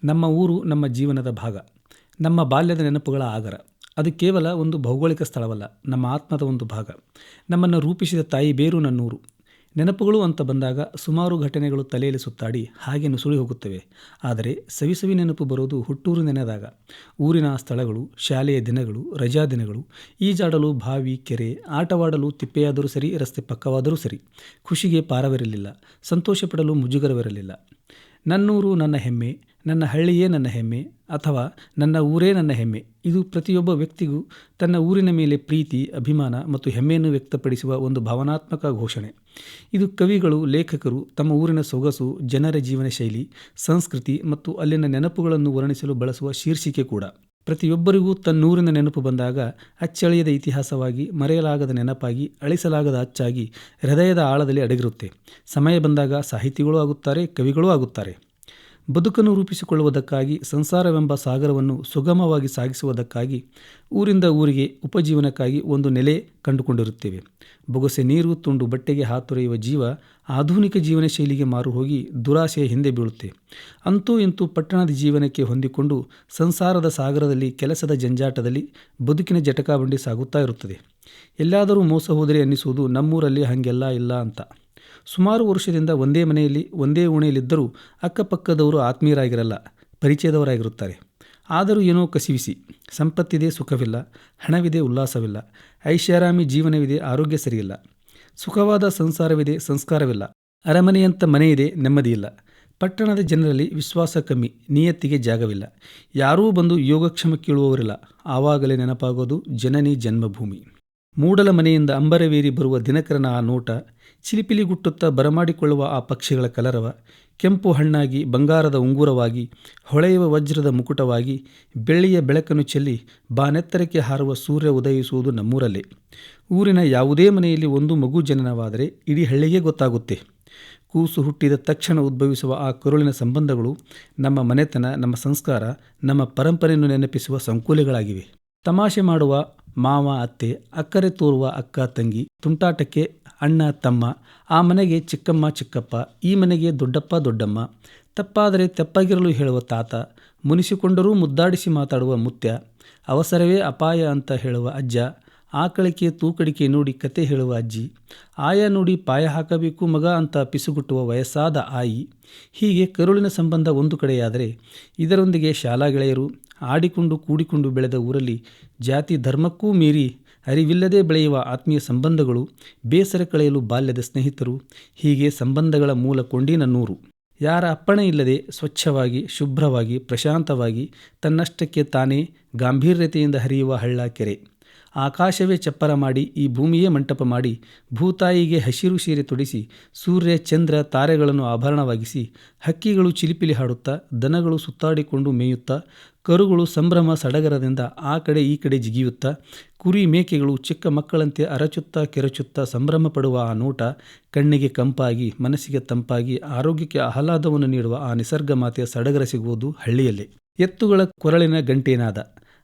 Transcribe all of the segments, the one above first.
ನಮ್ಮ ಊರು ನಮ್ಮ ಜೀವನದ ಭಾಗ, ನಮ್ಮ ಬಾಲ್ಯದ ನೆನಪುಗಳ ಆಗರ. ಅದು ಕೇವಲ ಒಂದು ಭೌಗೋಳಿಕ ಸ್ಥಳವಲ್ಲ, ನಮ್ಮ ಆತ್ಮದ ಒಂದು ಭಾಗ. ನಮ್ಮನ್ನು ರೂಪಿಸಿದ ತಾಯಿ ಬೇರು ನನ್ನೂರು. ನೆನಪುಗಳು ಅಂತ ಬಂದಾಗ ಸುಮಾರು ಘಟನೆಗಳು ತಲೆಯಲ್ಲಿ ಸುತ್ತಾಡಿ ಹಾಗೆ ನುಸುಳಿ ಹೋಗುತ್ತವೆ. ಆದರೆ ಸವಿ ನೆನಪು ಬರೋದು ಹುಟ್ಟೂರು ನೆನೆದಾಗ. ಊರಿನ ಸ್ಥಳಗಳು, ಶಾಲೆಯ ದಿನಗಳು, ರಜಾ ದಿನಗಳು, ಈಜಾಡಲು ಬಾವಿ, ಕೆರೆ, ಆಟವಾಡಲು ತಿಪ್ಪೆಯಾದರೂ ಸರಿ, ರಸ್ತೆ ಪಕ್ಕವಾದರೂ ಸರಿ. ಖುಷಿಗೆ ಪಾರವಿರಲಿಲ್ಲ, ಸಂತೋಷ ಪಡಲು ಮುಜುಗರವಿರಲಿಲ್ಲ. ನನ್ನೂರು ನನ್ನ ಹೆಮ್ಮೆ, ನನ್ನ ಹಳ್ಳಿಯೇ ನನ್ನ ಹೆಮ್ಮೆ, ಅಥವಾ ನನ್ನ ಊರೇ ನನ್ನ ಹೆಮ್ಮೆ. ಇದು ಪ್ರತಿಯೊಬ್ಬ ವ್ಯಕ್ತಿಗೂ ತನ್ನ ಊರಿನ ಮೇಲೆ ಪ್ರೀತಿ, ಅಭಿಮಾನ ಮತ್ತು ಹೆಮ್ಮೆಯನ್ನು ವ್ಯಕ್ತಪಡಿಸುವ ಒಂದು ಭಾವನಾತ್ಮಕ ಘೋಷಣೆ. ಇದು ಕವಿಗಳು, ಲೇಖಕರು ತಮ್ಮ ಊರಿನ ಸೊಗಸು, ಜನರ ಜೀವನ ಶೈಲಿ, ಸಂಸ್ಕೃತಿ ಮತ್ತು ಅಲ್ಲಿನ ನೆನಪುಗಳನ್ನು ವರ್ಣಿಸಲು ಬಳಸುವ ಶೀರ್ಷಿಕೆ ಕೂಡ. ಪ್ರತಿಯೊಬ್ಬರಿಗೂ ತನ್ನೂರಿನ ನೆನಪು ಬಂದಾಗ ಅಚ್ಚಳಿಯದ ಇತಿಹಾಸವಾಗಿ, ಮರೆಯಲಾಗದ ನೆನಪಾಗಿ, ಅಳಿಸಲಾಗದ ಅಚ್ಚಾಗಿ ಹೃದಯದ ಆಳದಲ್ಲಿ ಅಡಗಿರುತ್ತೆ. ಸಮಯ ಬಂದಾಗ ಸಾಹಿತಿಗಳೂ ಆಗುತ್ತಾರೆ, ಕವಿಗಳೂ ಆಗುತ್ತಾರೆ. ಬದುಕನ್ನು ರೂಪಿಸಿಕೊಳ್ಳುವುದಕ್ಕಾಗಿ, ಸಂಸಾರವೆಂಬ ಸಾಗರವನ್ನು ಸುಗಮವಾಗಿ ಸಾಗಿಸುವುದಕ್ಕಾಗಿ, ಊರಿಂದ ಊರಿಗೆ ಉಪಜೀವನಕ್ಕಾಗಿ ಒಂದು ನೆಲೆ ಕಂಡುಕೊಂಡಿರುತ್ತೇವೆ. ಬೊಗಸೆ ನೀರು, ತುಂಡು ಬಟ್ಟೆಗೆ ಹಾತೊರೆಯುವ ಜೀವ ಆಧುನಿಕ ಜೀವನ ಶೈಲಿಗೆ ಮಾರು ಹೋಗಿ ದುರಾಸೆಯ ಹಿಂದೆ ಬೀಳುತ್ತೆ. ಅಂತೂ ಇಂತೂ ಪಟ್ಟಣದ ಜೀವನಕ್ಕೆ ಹೊಂದಿಕೊಂಡು ಸಂಸಾರದ ಸಾಗರದಲ್ಲಿ, ಕೆಲಸದ ಜಂಜಾಟದಲ್ಲಿ ಬದುಕಿನ ಜಟಕಾಬಂಡಿ ಸಾಗುತ್ತಾ ಇರುತ್ತದೆ. ಎಲ್ಲಾದರೂ ಮೋಸ ಹೋದರೆ ಅನ್ನಿಸುವುದು ನಮ್ಮೂರಲ್ಲಿ ಹಾಗೆಲ್ಲ ಇಲ್ಲ ಅಂತ. ಸುಮಾರು ವರ್ಷದಿಂದ ಒಂದೇ ಮನೆಯಲ್ಲಿ, ಒಂದೇ ಓಣೆಯಲ್ಲಿದ್ದರೂ ಅಕ್ಕಪಕ್ಕದವರು ಆತ್ಮೀಯರಾಗಿರಲ್ಲ, ಪರಿಚಯದವರಾಗಿರುತ್ತಾರೆ. ಆದರೂ ಏನೋ ಕಸಿವಿಸಿ. ಸಂಪತ್ತಿದೆ, ಸುಖವಿಲ್ಲ. ಹಣವಿದೆ, ಉಲ್ಲಾಸವಿಲ್ಲ. ಐಷಾರಾಮಿ ಜೀವನವಿದೆ, ಆರೋಗ್ಯ ಸರಿಯಿಲ್ಲ. ಸುಖವಾದ ಸಂಸಾರವಿದೆ, ಸಂಸ್ಕಾರವಿಲ್ಲ. ಅರಮನೆಯಂಥ ಮನೆಯಿದೆ, ನೆಮ್ಮದಿಯಿಲ್ಲ. ಪಟ್ಟಣದ ಜನರಲ್ಲಿ ವಿಶ್ವಾಸ ಕಮ್ಮಿ, ನಿಯತ್ತಿಗೆ ಜಾಗವಿಲ್ಲ. ಯಾರೂ ಬಂದು ಯೋಗಕ್ಷೇಮ ಕೇಳುವವರಿಲ್ಲ. ಆವಾಗಲೇ ನೆನಪಾಗೋದು ಜನನಿ ಜನ್ಮಭೂಮಿ. ಮೂಡಲ ಮನೆಯಿಂದ ಅಂಬರವೇರಿ ಬರುವ ದಿನಕರನ ಆ ನೋಟ, ಚಿಲಿಪಿಲಿಗುಟ್ಟುತ್ತಾ ಬರಮಾಡಿಕೊಳ್ಳುವ ಆ ಪಕ್ಷಿಗಳ ಕಲರವ, ಕೆಂಪು ಹಣ್ಣಾಗಿ, ಬಂಗಾರದ ಉಂಗುರವಾಗಿ, ಹೊಳೆಯುವ ವಜ್ರದ ಮುಕುಟವಾಗಿ, ಬೆಳ್ಳಿಯ ಬೆಳಕನ್ನು ಚೆಲ್ಲಿ ಬಾನೆತ್ತರಕ್ಕೆ ಹಾರುವ ಸೂರ್ಯ ಉದಯಿಸುವುದು ನಮ್ಮೂರಲ್ಲೇ. ಊರಿನ ಯಾವುದೇ ಮನೆಯಲ್ಲಿ ಒಂದು ಮಗು ಜನನವಾದರೆ ಇಡೀ ಹಳ್ಳಿಗೆ ಗೊತ್ತಾಗುತ್ತೆ. ಕೂಸು ಹುಟ್ಟಿದ ತಕ್ಷಣ ಉದ್ಭವಿಸುವ ಆ ಕರುಳಿನ ಸಂಬಂಧಗಳು ನಮ್ಮ ಮನೆತನ, ನಮ್ಮ ಸಂಸ್ಕಾರ, ನಮ್ಮ ಪರಂಪರೆಯನ್ನು ನೆನಪಿಸುವ ಸಂಕುಲಗಳಾಗಿವೆ. ತಮಾಷೆ ಮಾಡುವ ಮಾವ ಅತ್ತೆ, ಅಕ್ಕರೆ ತೋರುವ ಅಕ್ಕ ತಂಗಿ, ತುಂಟಾಟಕ್ಕೆ ಅಣ್ಣ ತಮ್ಮ, ಆ ಮನೆಗೆ ಚಿಕ್ಕಮ್ಮ ಚಿಕ್ಕಪ್ಪ, ಈ ಮನೆಗೆ ದೊಡ್ಡಪ್ಪ ದೊಡ್ಡಮ್ಮ, ತಪ್ಪಾದರೆ ತೆಪ್ಪಾಗಿರಲು ಹೇಳುವ ತಾತ, ಮುನಿಸಿಕೊಂಡರೂ ಮುದ್ದಾಡಿಸಿ ಮಾತಾಡುವ ಮುತ್ಯ, ಅವಸರವೇ ಅಪಾಯ ಅಂತ ಹೇಳುವ ಅಜ್ಜ, ಆಕಳಿಕೆ ತೂಕಡಿಕೆ ನೋಡಿ ಕತೆ ಹೇಳುವ ಅಜ್ಜಿ, ಆಯ ನೋಡಿ ಪಾಯ ಹಾಕಬೇಕು ಮಗ ಅಂತ ಪಿಸುಗುಟ್ಟುವ ವಯಸ್ಸಾದ ಆಯಿ. ಹೀಗೆ ಕರುಳಿನ ಸಂಬಂಧ ಒಂದು ಕಡೆಯಾದರೆ, ಇದರೊಂದಿಗೆ ಶಾಲಾ ಗೆಳೆಯರು, ಆಡಿಕೊಂಡು ಕೂಡಿಕೊಂಡು ಬೆಳೆದ ಊರಲ್ಲಿ ಜಾತಿ ಧರ್ಮಕ್ಕೂ ಮೀರಿ ಅರಿವಿಲ್ಲದೆ ಬೆಳೆಯುವ ಆತ್ಮೀಯ ಸಂಬಂಧಗಳು, ಬೇಸರ ಕಳೆಯಲು ಬಾಲ್ಯದ ಸ್ನೇಹಿತರು, ಹೀಗೆ ಸಂಬಂಧಗಳ ಮೂಲ ಕೊಂಡಿ ನನ್ನೂರು. ಯಾರ ಅಪ್ಪಣೆ ಇಲ್ಲದೆ ಸ್ವಚ್ಛವಾಗಿ, ಶುಭ್ರವಾಗಿ, ಪ್ರಶಾಂತವಾಗಿ, ತನ್ನಷ್ಟಕ್ಕೆ ತಾನೇ ಗಾಂಭೀರ್ಯತೆಯಿಂದ ಹರಿಯುವ ಹಳ್ಳ, ಕೆರೆ. ಆಕಾಶವೇ ಚಪ್ಪರ ಮಾಡಿ, ಈ ಭೂಮಿಯೇ ಮಂಟಪ ಮಾಡಿ, ಭೂತಾಯಿಗೆ ಹಸಿರು ಸೀರೆ ತೊಡಿಸಿ, ಸೂರ್ಯ ಚಂದ್ರ ತಾರೆಗಳನ್ನು ಆಭರಣವಾಗಿಸಿ, ಹಕ್ಕಿಗಳು ಚಿಲಿಪಿಲಿ ಹಾಡುತ್ತಾ, ದನಗಳು ಸುತ್ತಾಡಿಕೊಂಡು ಮೇಯುತ್ತಾ, ಕರುಗಳು ಸಂಭ್ರಮ ಸಡಗರದಿಂದ ಆ ಕಡೆ ಈ ಕಡೆ ಜಿಗಿಯುತ್ತಾ, ಕುರಿ ಮೇಕೆಗಳು ಚಿಕ್ಕ ಮಕ್ಕಳಂತೆ ಅರಚುತ್ತಾ ಕೆರಚುತ್ತಾ ಸಂಭ್ರಮ ಪಡುವ ಆ ನೋಟ ಕಣ್ಣಿಗೆ ಕಂಪಾಗಿ, ಮನಸ್ಸಿಗೆ ತಂಪಾಗಿ, ಆರೋಗ್ಯಕ್ಕೆ ಆಹ್ಲಾದವನ್ನು ನೀಡುವ ಆ ನಿಸರ್ಗ ಮಾತೆಯ ಸಡಗರ ಸಿಗುವುದು ಹಳ್ಳಿಯಲ್ಲೇ. ಎತ್ತುಗಳ ಕೊರಳಿನ ಗಂಟೇನಾದ,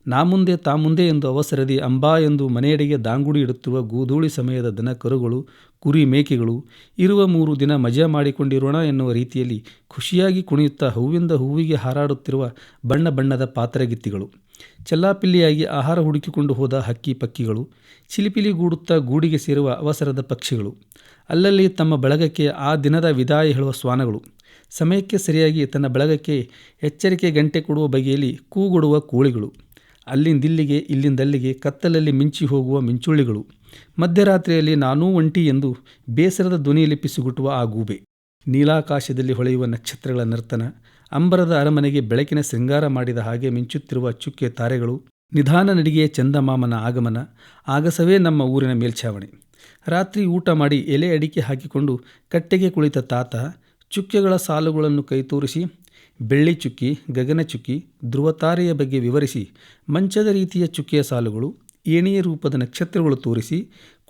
ನಾ ಮುಂದೆ ತಾ ಮುಂದೆ ಎಂದು ಅವಸರದಿ ಅಂಬಾ ಎಂದು ಮನೆಯಡೆಗೆ ದಾಂಗುಡಿ ಇಡುತ್ತಿರುವ ಗೋಧೂಳಿ ಸಮಯದ ದನ ಕರುಗಳು, ಕುರಿ ಮೇಕೆಗಳು, ಇರುವ 3 ದಿನ ಮಜಾ ಮಾಡಿಕೊಂಡಿರೋಣ ಎನ್ನುವ ರೀತಿಯಲ್ಲಿ ಖುಷಿಯಾಗಿ ಕುಣಿಯುತ್ತಾ ಹೂವಿಂದ ಹೂವಿಗೆ ಹಾರಾಡುತ್ತಿರುವ ಬಣ್ಣ ಬಣ್ಣದ ಪಾತರಗಿತ್ತಿಗಳು, ಚೆಲ್ಲಾಪಿಲ್ಲಿಯಾಗಿ ಆಹಾರ ಹುಡುಕಿಕೊಂಡು ಹೋದ ಹಕ್ಕಿ ಪಕ್ಕಿಗಳು, ಚಿಲಿಪಿಲಿಗೂಡುತ್ತಾ ಗೂಡಿಗೆ ಸೇರುವ ಅವಸರದ ಪಕ್ಷಿಗಳು, ಅಲ್ಲಲ್ಲಿ ತಮ್ಮ ಬಳಗಕ್ಕೆ ಆ ದಿನದ ವಿದಾಯ ಹೇಳುವ ಶ್ವಾನಗಳು, ಸಮಯಕ್ಕೆ ಸರಿಯಾಗಿ ತನ್ನ ಬಳಗಕ್ಕೆ ಎಚ್ಚರಿಕೆ ಗಂಟೆ ಕೊಡುವ ಬಗೆಯಲ್ಲಿ ಕೂಗುಡುವ ಕೋಳಿಗಳು, ಅಲ್ಲಿಂದಿಲ್ಲಿಗೆ ಇಲ್ಲಿಂದಲ್ಲಿಗೆ ಕತ್ತಲಲ್ಲಿ ಮಿಂಚಿ ಹೋಗುವ ಮಿಂಚುಳ್ಳಿಗಳು, ಮಧ್ಯರಾತ್ರಿಯಲ್ಲಿ ನಾನೂ ಒಂಟಿ ಎಂದು ಬೇಸರದ ಧ್ವನಿಯಲ್ಲಿ ಪಿಸುಗುಟ್ಟುವ ಆ ಗೂಬೆ, ನೀಲಾಕಾಶದಲ್ಲಿ ಹೊಳೆಯುವ ನಕ್ಷತ್ರಗಳ ನರ್ತನ, ಅಂಬರದ ಅರಮನೆಗೆ ಬೆಳಕಿನ ಶೃಂಗಾರ ಮಾಡಿದ ಹಾಗೆ ಮಿಂಚುತ್ತಿರುವ ಚುಕ್ಕೆ ತಾರೆಗಳು, ನಿಧಾನ ನಡಿಗೆಯ ಚಂದಮಾಮನ ಆಗಮನ, ಆಗಸವೇ ನಮ್ಮ ಊರಿನ ಮೇಲ್ಛಾವಣಿ. ರಾತ್ರಿ ಊಟ ಮಾಡಿ ಎಲೆ ಅಡಿಕೆ ಹಾಕಿಕೊಂಡು ಕಟ್ಟೆಗೆ ಕುಳಿತ ತಾತ, ಚುಕ್ಕೆಗಳ ಸಾಲುಗಳನ್ನು ಕೈತೋರಿಸಿ ಬೆಳ್ಳಿ ಚುಕ್ಕಿ, ಗಗನ ಚುಕ್ಕಿ, ಧ್ರುವತಾರೆಯ ಬಗ್ಗೆ ವಿವರಿಸಿ, ಮಂಚದ ರೀತಿಯ ಚುಕ್ಕೆಯ ಸಾಲುಗಳು, ಏಣಿಯ ರೂಪದ ನಕ್ಷತ್ರಗಳು ತೋರಿಸಿ,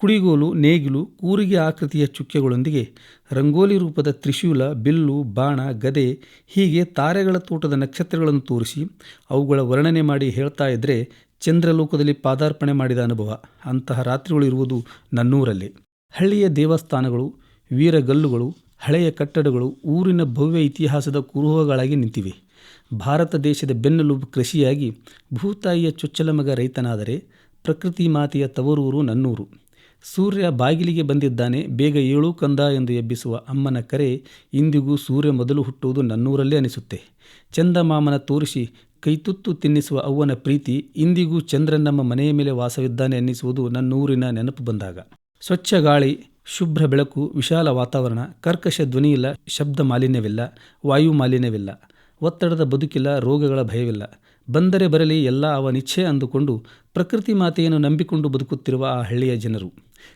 ಕುಡಿಗೋಲು, ನೇಗಿಲು, ಕೂರಿಗೆ ಆಕೃತಿಯ ಚುಕ್ಕೆಗಳೊಂದಿಗೆ ರಂಗೋಲಿ ರೂಪದ ತ್ರಿಶೂಲ, ಬಿಲ್ಲು, ಬಾಣ, ಗದೆ, ಹೀಗೆ ತಾರೆಗಳ ತೋಟದ ನಕ್ಷತ್ರಗಳನ್ನು ತೋರಿಸಿ ಅವುಗಳ ವರ್ಣನೆ ಮಾಡಿ ಹೇಳ್ತಾ ಇದ್ದರೆ ಚಂದ್ರಲೋಕದಲ್ಲಿ ಪಾದಾರ್ಪಣೆ ಮಾಡಿದ ಅನುಭವ. ಅಂತಹ ರಾತ್ರಿಗಳು ಇರುವುದು ನನ್ನೂರಲ್ಲೇ. ಹಳ್ಳಿಯ ದೇವಸ್ಥಾನಗಳು, ವೀರಗಲ್ಲುಗಳು, ಹಳೆಯ ಕಟ್ಟಡಗಳು ಊರಿನ ಭವ್ಯ ಇತಿಹಾಸದ ಕುರುಹುಗಳಾಗಿ ನಿಂತಿವೆ. ಭಾರತ ದೇಶದ ಬೆನ್ನೆಲುಬು ಕೃಷಿಯಾಗಿ ಭೂತಾಯಿಯ ಚೊಚ್ಚಲ ಮಗ ರೈತನಾದರೆ ಪ್ರಕೃತಿ ಮಾತೆಯ ತವರೂರು ನನ್ನೂರು. ಸೂರ್ಯ ಬಾಗಿಲಿಗೆ ಬಂದಿದ್ದಾನೆ, ಬೇಗ ಏಳು ಕಂದ ಎಂದು ಎಬ್ಬಿಸುವ ಅಮ್ಮನ ಕರೆ ಇಂದಿಗೂ ಸೂರ್ಯ ಮೊದಲು ಹುಟ್ಟುವುದು ನನ್ನೂರಲ್ಲೇ ಅನಿಸುತ್ತೆ. ಚಂದಮಾಮನ ತೋರಿಸಿ ಕೈತುತ್ತು ತಿನ್ನಿಸುವ ಅವ್ವನ ಪ್ರೀತಿ ಇಂದಿಗೂ ಚಂದ್ರನಮ್ಮ ಮನೆಯ ಮೇಲೆ ವಾಸವಿದ್ದಾನೆ ಅನ್ನಿಸುವುದು ನನ್ನೂರಿನ ನೆನಪು ಬಂದಾಗ. ಸ್ವಚ್ಛ ಗಾಳಿ, ಶುಭ್ರ ಬೆಳಕು, ವಿಶಾಲ ವಾತಾವರಣ, ಕರ್ಕಶ ಧ್ವನಿಯಿಲ್ಲ, ಶಬ್ದ ಮಾಲಿನ್ಯವಿಲ್ಲ, ವಾಯು ಮಾಲಿನ್ಯವಿಲ್ಲ, ಒತ್ತಡದ ಬದುಕಿಲ್ಲ, ರೋಗಗಳ ಭಯವಿಲ್ಲ. ಬಂದರೆ ಬರಲಿ ಎಲ್ಲ ಅವನಿಚ್ಛೆ ಅಂದುಕೊಂಡು ಪ್ರಕೃತಿ ಮಾತೆಯನ್ನು ನಂಬಿಕೊಂಡು ಬದುಕುತ್ತಿರುವ ಆ ಹಳ್ಳಿಯ ಜನರು.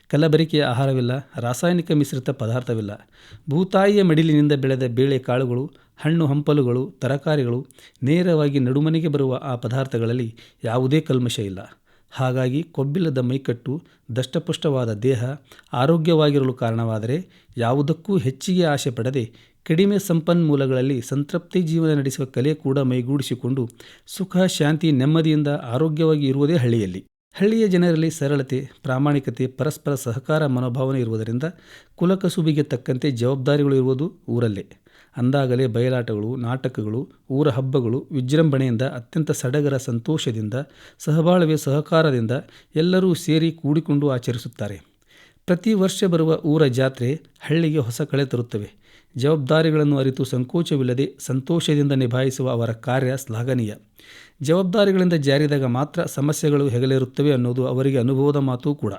ಕಲಬೆರಕೆಯ ಆಹಾರವಿಲ್ಲ, ರಾಸಾಯನಿಕ ಮಿಶ್ರಿತ ಪದಾರ್ಥವಿಲ್ಲ. ಭೂತಾಯಿಯ ಮಡಿಲಿನಿಂದ ಬೆಳೆದ ಬೇಳೆ ಕಾಳುಗಳು, ಹಣ್ಣು ಹಂಪಲುಗಳು, ತರಕಾರಿಗಳು ನೇರವಾಗಿ ನಡುಮನೆಗೆ ಬರುವ ಆ ಪದಾರ್ಥಗಳಲ್ಲಿ ಯಾವುದೇ ಕಲ್ಮಶ ಇಲ್ಲ. ಹಾಗಾಗಿ ಕೊಬ್ಬಿಲ್ಲದ ಮೈಕಟ್ಟು, ದಷ್ಟಪುಷ್ಟವಾದ ದೇಹ ಆರೋಗ್ಯವಾಗಿರಲು ಕಾರಣವಾದರೆ ಯಾವುದಕ್ಕೂ ಹೆಚ್ಚಿಗೆ ಆಸೆ ಪಡದೆ ಕಡಿಮೆ ಸಂಪನ್ಮೂಲಗಳಲ್ಲಿ ಸಂತೃಪ್ತಿ ಜೀವನ ನಡೆಸುವ ಕಲೆ ಕೂಡ ಮೈಗೂಡಿಸಿಕೊಂಡು ಸುಖ, ಶಾಂತಿ, ನೆಮ್ಮದಿಯಿಂದ ಆರೋಗ್ಯವಾಗಿ ಇರುವುದೇ ಹಳ್ಳಿಯಲ್ಲಿ. ಹಳ್ಳಿಯ ಜನರಲ್ಲಿ ಸರಳತೆ, ಪ್ರಾಮಾಣಿಕತೆ, ಪರಸ್ಪರ ಸಹಕಾರ ಮನೋಭಾವನೆ ಇರುವುದರಿಂದ ಕುಲಕಸುಬಿಗೆ ತಕ್ಕಂತೆ ಜವಾಬ್ದಾರಿಗಳು ಇರುವುದು ಊರಲ್ಲೇ. ಅಂದಾಗಲೇ ಬಯಲಾಟಗಳು, ನಾಟಕಗಳು, ಊರ ಹಬ್ಬಗಳು ವಿಜೃಂಭಣೆಯಿಂದ, ಅತ್ಯಂತ ಸಡಗರ ಸಂತೋಷದಿಂದ, ಸಹಬಾಳ್ವೆ ಸಹಕಾರದಿಂದ ಎಲ್ಲರೂ ಸೇರಿ ಕೂಡಿಕೊಂಡು ಆಚರಿಸುತ್ತಾರೆ. ಪ್ರತಿ ವರ್ಷ ಬರುವ ಊರ ಜಾತ್ರೆ ಹಳ್ಳಿಗೆ ಹೊಸ ಕಳೆ ತರುತ್ತವೆ. ಜವಾಬ್ದಾರಿಗಳನ್ನು ಅರಿತು ಸಂಕೋಚವಿಲ್ಲದೆ ಸಂತೋಷದಿಂದ ನಿಭಾಯಿಸುವ ಅವರ ಕಾರ್ಯ ಶ್ಲಾಘನೀಯ. ಜವಾಬ್ದಾರಿಗಳಿಂದ ಜಾರಿದಾಗ ಮಾತ್ರ ಸಮಸ್ಯೆಗಳು ಹೆಗಲೇರುತ್ತವೆ ಅನ್ನೋದು ಅವರಿಗೆ ಅನುಭವದ ಮಾತೂ ಕೂಡ.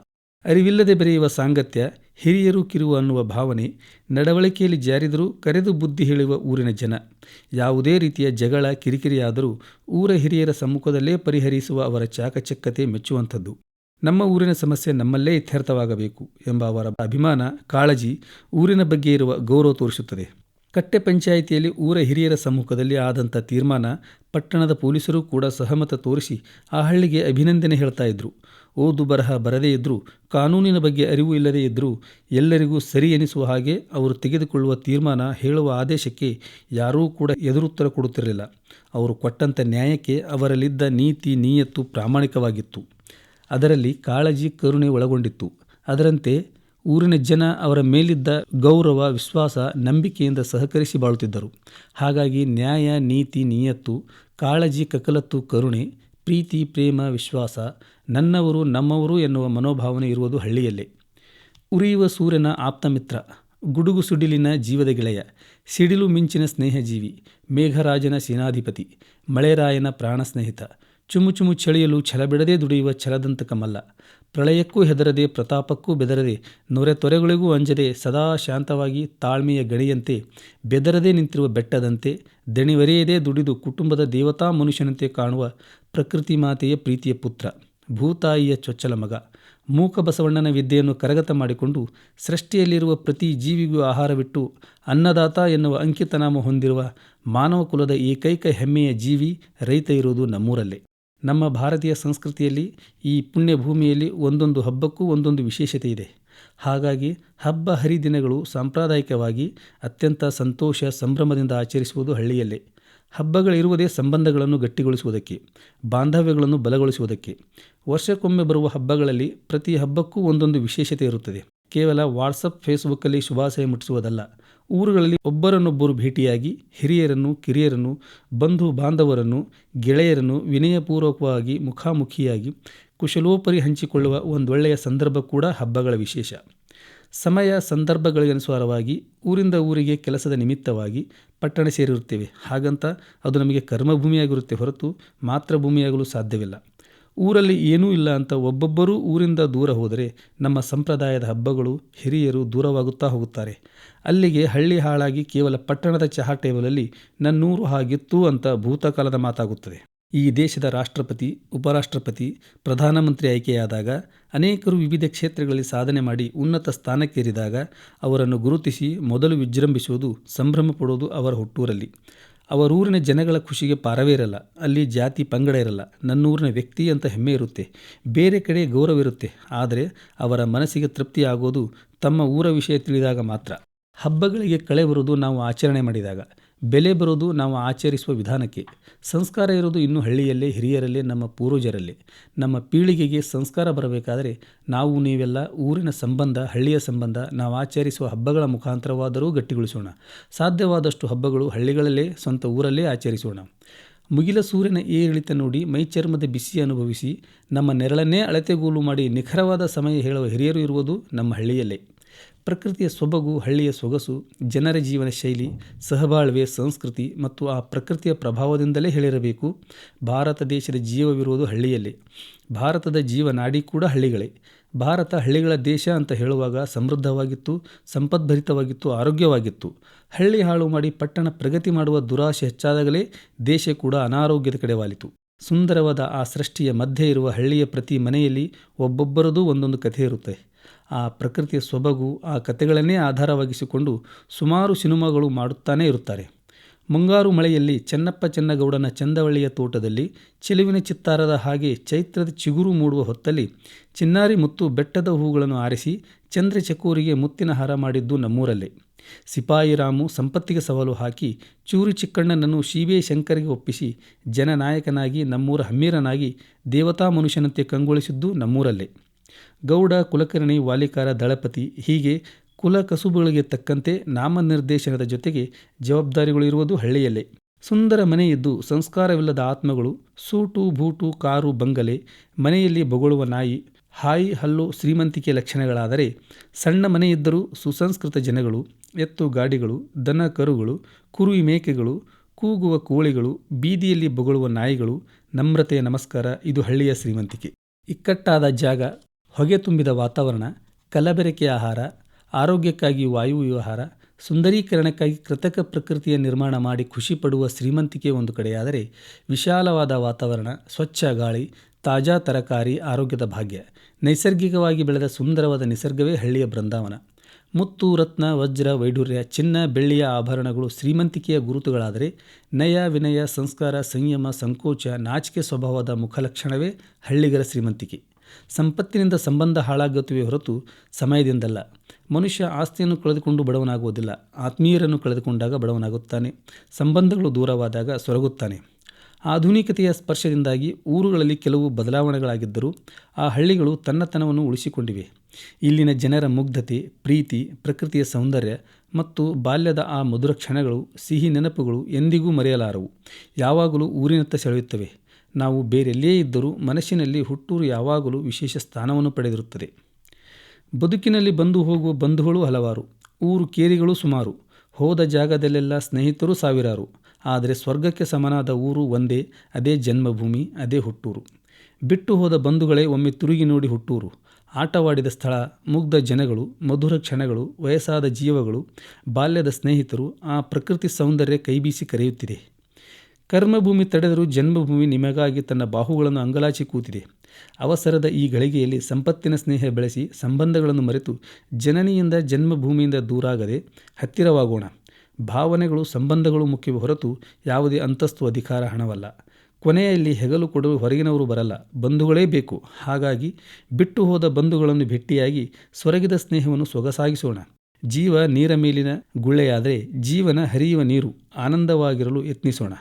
ಅರಿವಿಲ್ಲದೆ ಬೆರೆಯುವ ಸಾಂಗತ್ಯ, ಹಿರಿಯರು ಕಿರುವ ಅನ್ನುವ ಭಾವನೆ ನಡವಳಿಕೆಯಲ್ಲಿ ಜಾರಿದರೂ ಕರೆದು ಬುದ್ಧಿ ಹೇಳುವ ಊರಿನ ಜನ. ಯಾವುದೇ ರೀತಿಯ ಜಗಳ, ಕಿರಿಕಿರಿಯಾದರೂ ಊರ ಹಿರಿಯರ ಸಮ್ಮುಖದಲ್ಲೇ ಪರಿಹರಿಸುವ ಅವರ ಚಾಕಚಕ್ಯತೆ ಮೆಚ್ಚುವಂಥದ್ದು. ನಮ್ಮ ಊರಿನ ಸಮಸ್ಯೆ ನಮ್ಮಲ್ಲೇ ಇತ್ಯರ್ಥವಾಗಬೇಕು ಎಂಬ ಅವರ ಅಭಿಮಾನ, ಕಾಳಜಿ ಊರಿನ ಬಗ್ಗೆ ಇರುವ ಗೌರವ ತೋರಿಸುತ್ತದೆ. ಕಟ್ಟೆ ಪಂಚಾಯಿತಿಯಲ್ಲಿ ಊರ ಹಿರಿಯರ ಸಮ್ಮುಖದಲ್ಲಿ ಆದಂಥ ತೀರ್ಮಾನ ಪಟ್ಟಣದ ಪೊಲೀಸರು ಕೂಡ ಸಹಮತ ತೋರಿಸಿ ಆ ಹಳ್ಳಿಗೆ ಅಭಿನಂದನೆ ಹೇಳ್ತಾ ಇದ್ರು. ಓದು ಬರಹ ಬರದೇ ಇದ್ದರೂ, ಕಾನೂನಿನ ಬಗ್ಗೆ ಅರಿವು ಇಲ್ಲದೇ ಇದ್ದರೂ ಎಲ್ಲರಿಗೂ ಸರಿ ಎನಿಸುವ ಹಾಗೆ ಅವರು ತೆಗೆದುಕೊಳ್ಳುವ ತೀರ್ಮಾನ, ಹೇಳುವ ಆದೇಶಕ್ಕೆ ಯಾರೂ ಕೂಡ ಎದುರುತ್ತರ ಕೊಡುತ್ತಿರಲಿಲ್ಲ. ಅವರು ಕೊಟ್ಟಂಥ ನ್ಯಾಯಕ್ಕೆ ಅವರಲ್ಲಿದ್ದ ನೀತಿ, ನಿಯತ್ತು ಪ್ರಾಮಾಣಿಕವಾಗಿತ್ತು. ಅದರಲ್ಲಿ ಕಾಳಜಿ, ಕರುಣೆ ಒಳಗೊಂಡಿತ್ತು. ಅದರಂತೆ ಊರಿನ ಜನ ಅವರ ಮೇಲಿದ್ದ ಗೌರವ, ವಿಶ್ವಾಸ, ನಂಬಿಕೆಯಿಂದ ಸಹಕರಿಸಿ ಬಾಳುತ್ತಿದ್ದರು. ಹಾಗಾಗಿ ನ್ಯಾಯ, ನೀತಿ, ನಿಯತ್ತು, ಕಾಳಜಿ, ಕಕಲತ್ತು, ಕರುಣೆ, ಪ್ರೀತಿ, ಪ್ರೇಮ, ವಿಶ್ವಾಸ, ನನ್ನವರು ನಮ್ಮವರು ಎನ್ನುವ ಮನೋಭಾವನೆ ಇರುವುದು ಹಳ್ಳಿಯಲ್ಲೇ. ಉರಿಯುವ ಸೂರ್ಯನ ಆಪ್ತಮಿತ್ರ, ಗುಡುಗು ಸುಡಿಲಿನ ಜೀವದ ಗೆಳೆಯ, ಸಿಡಿಲು ಮಿಂಚಿನ ಸ್ನೇಹಜೀವಿ, ಮೇಘರಾಜನ ಸೇನಾಧಿಪತಿ, ಮಳೆರಾಯನ ಪ್ರಾಣ ಸ್ನೇಹಿತ, ಚುಮುಚುಮು ಚಳಿಯಲು ಛಲಬಿಡದೆ ದುಡಿಯುವ ಛಲದಂತಕ ಮಲ್ಲ, ಪ್ರಳಯಕ್ಕೂ ಹೆದರದೆ, ಪ್ರತಾಪಕ್ಕೂ ಬೆದರದೆ, ನೊರೆ ತೊರೆಗಳಿಗೂ ಅಂಜದೆ ಸದಾ ಶಾಂತವಾಗಿ ತಾಳ್ಮೆಯ ಗಣಿಯಂತೆ ಬೆದರದೆ ನಿಂತಿರುವ ಬೆಟ್ಟದಂತೆ, ದಣಿವರಿಯದೆ ದುಡಿದು ಕುಟುಂಬದ ದೇವತಾ ಮನುಷ್ಯನಂತೆ ಕಾಣುವ ಪ್ರಕೃತಿ ಮಾತೆಯ ಪ್ರೀತಿಯ ಪುತ್ರ, ಭೂತಾಯಿಯ ಚೊಚ್ಚಲ ಮಗ, ಮೂಕ ಬಸವಣ್ಣನ ವಿದ್ಯೆಯನ್ನು ಕರಗತ ಮಾಡಿಕೊಂಡು ಸೃಷ್ಟಿಯಲ್ಲಿರುವ ಪ್ರತಿ ಜೀವಿಗೂ ಆಹಾರವಿಟ್ಟು ಅನ್ನದಾತ ಎನ್ನುವ ಅಂಕಿತನಾಮ ಹೊಂದಿರುವ ಮಾನವ ಕುಲದ ಏಕೈಕ ಹೆಮ್ಮೆಯ ಜೀವಿ ರೈತ ಇರುವುದು ನಮ್ಮೂರಲ್ಲೇ. ನಮ್ಮ ಭಾರತೀಯ ಸಂಸ್ಕೃತಿಯಲ್ಲಿ ಈ ಪುಣ್ಯಭೂಮಿಯಲ್ಲಿ ಒಂದೊಂದು ಹಬ್ಬಕ್ಕೂ ಒಂದೊಂದು ವಿಶೇಷತೆ ಇದೆ. ಹಾಗಾಗಿ ಹಬ್ಬ ಹರಿದಿನಗಳು ಸಾಂಪ್ರದಾಯಿಕವಾಗಿ ಅತ್ಯಂತ ಸಂತೋಷ, ಸಂಭ್ರಮದಿಂದ ಆಚರಿಸುವುದು ಹಳ್ಳಿಯಲ್ಲೇ. ಹಬ್ಬಗಳಿರುವುದೇ ಸಂಬಂಧಗಳನ್ನು ಗಟ್ಟಿಗೊಳಿಸುವುದಕ್ಕೆ, ಬಾಂಧವ್ಯಗಳನ್ನು ಬಲಗೊಳಿಸುವುದಕ್ಕೆ. ವರ್ಷಕ್ಕೊಮ್ಮೆ ಬರುವ ಹಬ್ಬಗಳಲ್ಲಿ ಪ್ರತಿ ಹಬ್ಬಕ್ಕೂ ಒಂದೊಂದು ವಿಶೇಷತೆ ಇರುತ್ತದೆ. ಕೇವಲ ವಾಟ್ಸಪ್, ಫೇಸ್ಬುಕ್ಕಲ್ಲಿ ಶುಭಾಶಯ ಮುಟ್ಟಿಸುವುದಲ್ಲ. ಊರುಗಳಲ್ಲಿ ಒಬ್ಬರನ್ನೊಬ್ಬರು ಭೇಟಿಯಾಗಿ ಹಿರಿಯರನ್ನು, ಕಿರಿಯರನ್ನು, ಬಂಧು ಬಾಂಧವರನ್ನು, ಗೆಳೆಯರನ್ನು ವಿನಯಪೂರ್ವಕವಾಗಿ ಮುಖಾಮುಖಿಯಾಗಿ ಕುಶಲೋಪರಿ ಹಂಚಿಕೊಳ್ಳುವ ಒಂದೊಳ್ಳೆಯ ಸಂದರ್ಭ ಕೂಡ ಹಬ್ಬಗಳ ವಿಶೇಷ. ಸಮಯ ಸಂದರ್ಭಗಳಿಗನುಸಾರವಾಗಿ ಊರಿಂದ ಊರಿಗೆ ಕೆಲಸದ ನಿಮಿತ್ತವಾಗಿ ಪಟ್ಟಣ ಸೇರಿರುತ್ತೇವೆ. ಹಾಗಂತ ಅದು ನಮಗೆ ಕರ್ಮಭೂಮಿಯಾಗಿರುತ್ತೆ ಹೊರತು ಮಾತೃಭೂಮಿಯಾಗಲು ಸಾಧ್ಯವಿಲ್ಲ. ಊರಲ್ಲಿ ಏನೂ ಇಲ್ಲ ಅಂತ ಒಬ್ಬೊಬ್ಬರೂ ಊರಿಂದ ದೂರ ಹೋದರೆ ನಮ್ಮ ಸಂಪ್ರದಾಯದ ಹಬ್ಬಗಳು, ಹಿರಿಯರು ದೂರವಾಗುತ್ತಾ ಹೋಗುತ್ತಾರೆ. ಅಲ್ಲಿಗೆ ಹಳ್ಳಿ ಹಾಳಾಗಿ ಕೇವಲ ಪಟ್ಟಣದ ಚಹಾ ಟೇಬಲಲ್ಲಿ ನನ್ನೂರು ಹಾಗಿತ್ತು ಅಂತ ಭೂತಕಾಲದ ಮಾತಾಗುತ್ತದೆ. ಈ ದೇಶದ ರಾಷ್ಟ್ರಪತಿ, ಉಪರಾಷ್ಟ್ರಪತಿ, ಪ್ರಧಾನಮಂತ್ರಿ ಆಯ್ಕೆಯಾದಾಗ, ಅನೇಕರು ವಿವಿಧ ಕ್ಷೇತ್ರಗಳಲ್ಲಿ ಸಾಧನೆ ಮಾಡಿ ಉನ್ನತ ಸ್ಥಾನಕ್ಕೇರಿದಾಗ ಅವರನ್ನು ಗುರುತಿಸಿ ಮೊದಲು ವಿಜೃಂಭಿಸುವುದು, ಸಂಭ್ರಮ ಪಡುವುದು ಅವರ ಹುಟ್ಟೂರಲ್ಲಿ. ಅವರೂರಿನ ಜನಗಳ ಖುಷಿಗೆ ಪಾರವೇ ಇರಲ್ಲ. ಅಲ್ಲಿ ಜಾತಿ ಪಂಗಡ ಇರಲ್ಲ. ನನ್ನೂರಿನ ವ್ಯಕ್ತಿ ಅಂತ ಹೆಮ್ಮೆ ಇರುತ್ತೆ. ಬೇರೆ ಕಡೆ ಗೌರವ ಇರುತ್ತೆ. ಆದರೆ ಅವರ ಮನಸ್ಸಿಗೆ ತೃಪ್ತಿ ಆಗೋದು ತಮ್ಮ ಊರ ವಿಷಯ ತಿಳಿದಾಗ ಮಾತ್ರ. ಹಬ್ಬಗಳಿಗೆ ಕಳೆ ಬರೋದು ನಾವು ಆಚರಣೆ ಮಾಡಿದಾಗ, ಬೆಲೆ ಬರೋದು ನಾವು ಆಚರಿಸುವ ವಿಧಾನಕ್ಕೆ. ಸಂಸ್ಕಾರ ಇರೋದು ಇನ್ನೂ ಹಳ್ಳಿಯಲ್ಲೇ, ಹಿರಿಯರಲ್ಲೇ, ನಮ್ಮ ಪೂರ್ವಜರಲ್ಲೇ. ನಮ್ಮ ಪೀಳಿಗೆಗೆ ಸಂಸ್ಕಾರ ಬರಬೇಕಾದರೆ ನಾವು ನೀವೆಲ್ಲ ಊರಿನ ಸಂಬಂಧ, ಹಳ್ಳಿಯ ಸಂಬಂಧ, ನಾವು ಆಚರಿಸುವ ಹಬ್ಬಗಳ ಮುಖಾಂತರವಾದರೂ ಗಟ್ಟಿಗೊಳಿಸೋಣ. ಸಾಧ್ಯವಾದಷ್ಟು ಹಬ್ಬಗಳು ಹಳ್ಳಿಗಳಲ್ಲೇ, ಸ್ವಂತ ಊರಲ್ಲೇ ಆಚರಿಸೋಣ. ಮುಗಿಲ ಸೂರ್ಯನ ಏರಿಳಿತ ನೋಡಿ ಮೈಚರ್ಮದ ಬಿಸಿ ಅನುಭವಿಸಿ ನಮ್ಮ ನೆರಳನ್ನೇ ಅಳತೆಗೋಲು ಮಾಡಿ ನಿಖರವಾದ ಸಮಯ ಹೇಳುವ ಹಿರಿಯರು ಇರುವುದು ನಮ್ಮ ಹಳ್ಳಿಯಲ್ಲೇ. ಪ್ರಕೃತಿಯ ಸೊಬಗು, ಹಳ್ಳಿಯ ಸೊಗಸು, ಜನರ ಜೀವನ ಶೈಲಿ, ಸಹಬಾಳ್ವೆ, ಸಂಸ್ಕೃತಿ ಮತ್ತು ಆ ಪ್ರಕೃತಿಯ ಪ್ರಭಾವದಿಂದಲೇ ಹೇಳಿರಬೇಕು. ಭಾರತ ದೇಶದ ಜೀವವಿರುವುದು ಹಳ್ಳಿಯಲ್ಲೇ. ಭಾರತದ ಜೀವನಾಡಿ ಕೂಡ ಹಳ್ಳಿಗಳೇ. ಭಾರತ ಹಳ್ಳಿಗಳ ದೇಶ ಅಂತ ಹೇಳುವಾಗ ಸಮೃದ್ಧವಾಗಿತ್ತು, ಸಂಪದ್ಭರಿತವಾಗಿತ್ತು, ಆರೋಗ್ಯವಾಗಿತ್ತು. ಹಳ್ಳಿ ಹಾಳು ಮಾಡಿ ಪಟ್ಟಣ ಪ್ರಗತಿ ಮಾಡುವ ದುರಾಶೆ ಹೆಚ್ಚಾದಾಗಲೇ ದೇಶ ಕೂಡ ಅನಾರೋಗ್ಯದ ಕಡೆ ವಾಲಿತು. ಸುಂದರವಾದ ಆ ಸೃಷ್ಟಿಯ ಮಧ್ಯೆ ಇರುವ ಹಳ್ಳಿಯ ಪ್ರತಿ ಮನೆಯಲ್ಲಿ ಒಬ್ಬೊಬ್ಬರದೂ ಒಂದೊಂದು ಕಥೆ ಇರುತ್ತೆ. ಆ ಪ್ರಕೃತಿಯ ಸೊಬಗು, ಆ ಕಥೆಗಳನ್ನೇ ಆಧಾರವಾಗಿಸಿಕೊಂಡು ಸುಮಾರು ಸಿನಿಮಾಗಳು ಮಾಡುತ್ತಾನೇ ಇರುತ್ತಾರೆ. ಮುಂಗಾರು ಮಳೆಯಲ್ಲಿ ಚೆನ್ನಪ್ಪ ಚೆನ್ನಗೌಡನ ಚಂದವಳ್ಳಿಯ ತೋಟದಲ್ಲಿ ಚೆಲುವಿನ ಚಿತ್ತಾರದ ಹಾಗೆ ಚೈತ್ರದ ಚಿಗುರು ಮೂಡುವ ಹೊತ್ತಲ್ಲಿ ಚಿನ್ನಾರಿ ಮುತ್ತು ಬೆಟ್ಟದ ಹೂಗಳನ್ನು ಆರಿಸಿ ಚಂದ್ರ ಚಕೋರಿಗೆ ಮುತ್ತಿನ ಹಾರ ಮಾಡಿದ್ದು ನಮ್ಮೂರಲ್ಲೇ. ಸಿಪಾಯಿ ರಾಮು ಸಂಪತ್ತಿಗೆ ಸವಾಲು ಹಾಕಿ ಚೂರಿ ಚಿಕ್ಕಣ್ಣನನ್ನು ಶಿವೆ ಶಂಕರಿಗೆ ಒಪ್ಪಿಸಿ ಜನನಾಯಕನಾಗಿ ನಮ್ಮೂರ ಹಮ್ಮೀರನಾಗಿ ದೇವತಾ ಮನುಷ್ಯನಂತೆ ಕಂಗೊಳಿಸಿದ್ದು ನಮ್ಮೂರಲ್ಲೇ. ಗೌಡ, ಕುಲಕರ್ಣಿ, ವಾಲಿಕಾರ, ದಳಪತಿ ಹೀಗೆ ಕುಲ ಕಸುಬುಗಳಿಗೆ ತಕ್ಕಂತೆ ನಾಮನಿರ್ದೇಶನದ ಜೊತೆಗೆ ಜವಾಬ್ದಾರಿಗಳು ಇರುವುದು ಹಳ್ಳಿಯಲ್ಲೇ. ಸುಂದರ ಮನೆ ಇದ್ದು ಸಂಸ್ಕಾರವಿಲ್ಲದ ಆತ್ಮಗಳು, ಸೂಟು ಬೂಟು, ಕಾರು, ಬಂಗಲೆ, ಮನೆಯಲ್ಲಿ ಬೊಗಳುವ ನಾಯಿ, ಹಾಯಿ ಹಲ್ಲು ಶ್ರೀಮಂತಿಕೆ ಲಕ್ಷಣಗಳಾದರೆ, ಸಣ್ಣ ಮನೆ ಇದ್ದರೂ ಸುಸಂಸ್ಕೃತ ಜನಗಳು, ಎತ್ತು ಗಾಡಿಗಳು, ದನ ಕರುಗಳು, ಕುರುವಿ ಮೇಕೆಗಳು, ಕೂಗುವ ಕೋಳಿಗಳು, ಬೀದಿಯಲ್ಲಿ ಬೊಗಳುವ ನಾಯಿಗಳು, ನಮ್ರತೆಯ ನಮಸ್ಕಾರ, ಇದು ಹಳ್ಳಿಯ ಶ್ರೀಮಂತಿಕೆ. ಇಕ್ಕಟ್ಟಾದ ಜಾಗ, ಹೊಗೆ ತುಂಬಿದ ವಾತಾವರಣ, ಕಲಬೆರಕೆ ಆಹಾರ, ಆರೋಗ್ಯಕ್ಕಾಗಿ ವಾಯು ವ್ಯವಹಾರ, ಸುಂದರೀಕರಣಕ್ಕಾಗಿ ಕೃತಕ ಪ್ರಕೃತಿಯ ನಿರ್ಮಾಣ ಮಾಡಿ ಖುಷಿಪಡುವ ಶ್ರೀಮಂತಿಕೆ ಒಂದು ಕಡೆಯಾದರೆ, ವಿಶಾಲವಾದ ವಾತಾವರಣ, ಸ್ವಚ್ಛ ಗಾಳಿ, ತಾಜಾ ತರಕಾರಿ ಆರೋಗ್ಯದ ಭಾಗ್ಯ, ನೈಸರ್ಗಿಕವಾಗಿ ಬೆಳೆದ ಸುಂದರವಾದ ನಿಸರ್ಗವೇ ಹಳ್ಳಿಯ ಬೃಂದಾವನ. ಮುತ್ತು, ರತ್ನ, ವಜ್ರ, ವೈಢೂರ್ಯ, ಚಿನ್ನ, ಬೆಳ್ಳಿಯ ಆಭರಣಗಳು ಶ್ರೀಮಂತಿಕೆಯ ಗುರುತುಗಳಾದರೆ, ನಯ, ವಿನಯ, ಸಂಸ್ಕಾರ, ಸಂಯಮ, ಸಂಕೋಚ, ನಾಚಿಕೆ ಸ್ವಭಾವದ ಮುಖಲಕ್ಷಣವೇ ಹಳ್ಳಿಗರ ಶ್ರೀಮಂತಿಕೆ. ಸಂಪತ್ತಿನಿಂದ ಸಂಬಂಧ ಹಾಳಾಗುತ್ತವೆ ಹೊರತು ಸಮಯದಿಂದಲ್ಲ. ಮನುಷ್ಯ ಆಸ್ತಿಯನ್ನು ಕಳೆದುಕೊಂಡು ಬಡವನಾಗುವುದಿಲ್ಲ, ಆತ್ಮೀಯರನ್ನು ಕಳೆದುಕೊಂಡಾಗ ಬಡವನಾಗುತ್ತಾನೆ, ಸಂಬಂಧಗಳು ದೂರವಾದಾಗ ಸೊರಗುತ್ತಾನೆ. ಆಧುನಿಕತೆಯ ಸ್ಪರ್ಶದಿಂದಾಗಿ ಊರುಗಳಲ್ಲಿ ಕೆಲವು ಬದಲಾವಣೆಗಳಾಗಿದ್ದರೂ ಆ ಹಳ್ಳಿಗಳು ತನ್ನತನವನ್ನು ಉಳಿಸಿಕೊಂಡಿವೆ. ಇಲ್ಲಿನ ಜನರ ಮುಗ್ಧತೆ, ಪ್ರೀತಿ, ಪ್ರಕೃತಿಯ ಸೌಂದರ್ಯ ಮತ್ತು ಬಾಲ್ಯದ ಆ ಮಧುರ ಕ್ಷಣಗಳು, ಸಿಹಿ ನೆನಪುಗಳು ಎಂದಿಗೂ ಮರೆಯಲಾರವು. ಯಾವಾಗಲೂ ಊರಿನತ್ತ ಸೆಳೆಯುತ್ತವೆ. ನಾವು ಬೇರೆಲ್ಲೇ ಇದ್ದರೂ ಮನಸ್ಸಿನಲ್ಲಿ ಹುಟ್ಟೂರು ಯಾವಾಗಲೂ ವಿಶೇಷ ಸ್ಥಾನವನ್ನು ಪಡೆದಿರುತ್ತದೆ. ಬದುಕಿನಲ್ಲಿ ಬಂದು ಹೋಗುವ ಬಂಧುಗಳು ಹಲವಾರು, ಊರು ಕೇರಿಗಳು ಸುಮಾರು, ಹೋದ ಜಾಗದಲ್ಲೆಲ್ಲ ಸ್ನೇಹಿತರು ಸಾವಿರಾರು. ಆದರೆ ಸ್ವರ್ಗಕ್ಕೆ ಸಮನಾದ ಊರು ಒಂದೇ, ಅದೇ ಜನ್ಮಭೂಮಿ, ಅದೇ ಹುಟ್ಟೂರು. ಬಿಟ್ಟು ಹೋದ ಬಂಧುಗಳೇ ಒಮ್ಮೆ ತಿರುಗಿ ನೋಡಿ ಹುಟ್ಟೂರು. ಆಟವಾಡಿದ ಸ್ಥಳ, ಮುಗ್ಧ ಜನಗಳು, ಮಧುರ ಕ್ಷಣಗಳು, ವಯಸ್ಸಾದ ಜೀವಗಳು, ಬಾಲ್ಯದ ಸ್ನೇಹಿತರು, ಆ ಪ್ರಕೃತಿ ಸೌಂದರ್ಯ ಕೈಬೀಸಿ ಕರೆಯುತ್ತಿದೆ. ಕರ್ಮಭೂಮಿ ತಡೆದರೂ ಜನ್ಮಭೂಮಿ ನಿಮಗಾಗಿ ತನ್ನ ಬಾಹುಗಳನ್ನು ಅಂಗಲಾಚಿ ಕೂತಿದೆ. ಅವಸರದ ಈ ಗಳಿಗೆಯಲ್ಲಿ ಸಂಪತ್ತಿನ ಸ್ನೇಹ ಬೆಳೆಸಿ ಸಂಬಂಧಗಳನ್ನು ಮರೆತು ಜನನಿಯಿಂದ ಜನ್ಮಭೂಮಿಯಿಂದ ದೂರಾಗದೆ ಹತ್ತಿರವಾಗೋಣ. ಭಾವನೆಗಳು, ಸಂಬಂಧಗಳು ಮುಖ್ಯವೇ ಹೊರತು ಯಾವುದೇ ಅಂತಸ್ತು, ಅಧಿಕಾರ, ಹಣವಲ್ಲ. ಕೊನೆಯಲ್ಲಿ ಹೆಗಲು ಕೊಡಲು ಹೊರಗಿನವರು ಬರಲ್ಲ, ಬಂಧುಗಳೇ ಬೇಕು. ಹಾಗಾಗಿ ಬಿಟ್ಟು ಹೋದ ಬಂಧುಗಳನ್ನು ಭೇಟಿಯಾಗಿ ಸೊರಗಿದ ಸ್ನೇಹವನ್ನು ಸೊಗಸಾಗಿಸೋಣ. ಜೀವ ನೀರ ಮೇಲಿನ ಗುಳ್ಳೆಯಾದರೆ ಜೀವನ ಹರಿಯುವ ನೀರು, ಆನಂದವಾಗಿರಲು ಯತ್ನಿಸೋಣ.